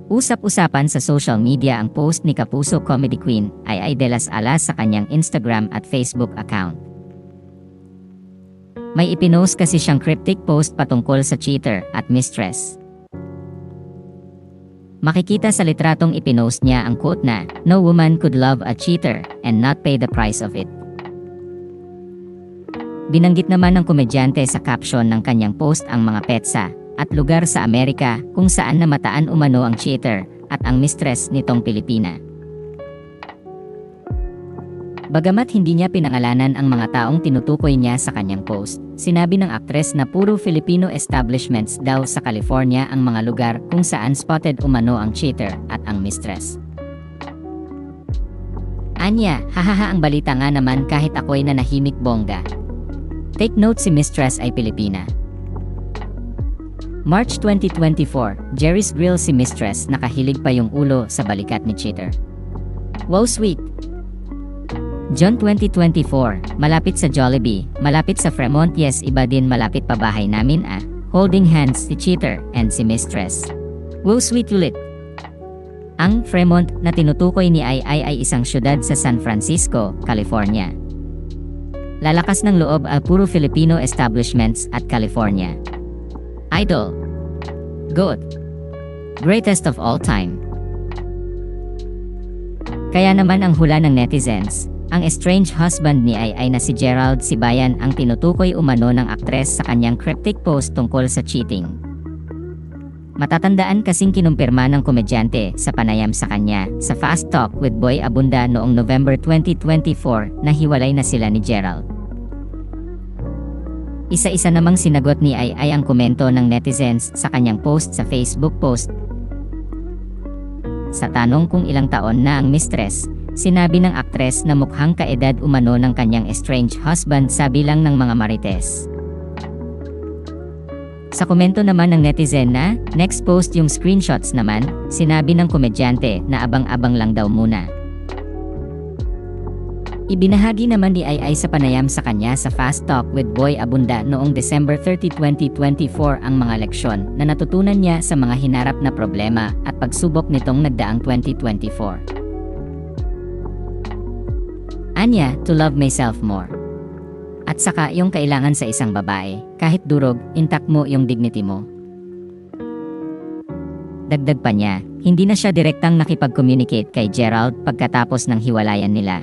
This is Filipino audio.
Usap-usapan sa social media ang post ni Kapuso Comedy Queen Ai de las Alas sa kanyang Instagram at Facebook account. May ipinost kasi siyang cryptic post patungkol sa cheater at mistress. Makikita sa litratong ipinost niya ang quote na, "No woman could love a cheater and not pay the price of it." Binanggit naman ng komedyante sa caption ng kanyang post ang mga petsa at lugar sa Amerika kung saan namataan umano ang cheater at ang mistress nitong Pilipina. Bagamat hindi niya pinangalanan ang mga taong tinutukoy niya sa kanyang post, sinabi ng aktres na puro Filipino establishments daw sa California ang mga lugar kung saan spotted umano ang cheater at ang mistress. Anya, hahaha, ang balita nga naman kahit ako'y nanahimik bongga. Take note, si mistress ay Pilipina. March 2024, Jerry's Grill, si mistress nakahilig pa yung ulo sa balikat ni cheater. Wow, sweet! John 2024, malapit sa Jollibee, malapit sa Fremont, yes, iba din malapit pa bahay namin ah. Holding hands si cheater and si mistress. Wow, sweet ulit! Ang Fremont na tinutukoy ni Ai ay isang syudad sa San Francisco, California. Lalakas ng loob ang puro Filipino establishments at California. Idol. GOAT. Greatest of all time. Kaya naman ang hula ng netizens, ang estranged husband ni Ai na si Gerald Sibayan ang tinutukoy umano ng aktres sa kanyang cryptic post tungkol sa cheating. Matatandaan kasing kinumpirma ng komedyante sa panayam sa kanya sa Fast Talk with Boy Abunda noong November 2024 na hiwalay na sila ni Gerald. Isa-isa namang sinagot ni Ai ang komento ng netizens sa kanyang post sa Facebook post. Sa tanong kung ilang taon na ang mistress, sinabi ng aktres na mukhang kaedad umano ng kanyang estranged husband sa bilang ng mga marites. Sa komento naman ng netizen na, next post yung screenshots naman, sinabi ng komedyante na abang-abang lang daw muna. Ibinahagi naman ni Ai sa panayam sa kanya sa Fast Talk with Boy Abunda noong December 30, 2024 ang mga leksyon na natutunan niya sa mga hinarap na problema at pagsubok nitong nagdaang 2024. Anya, to love myself more. At saka yung kailangan sa isang babae, kahit durog, intact mo yung dignity mo. Dagdag pa niya, hindi na siya direktang nakipag-communicate kay Gerald pagkatapos ng hiwalayan nila.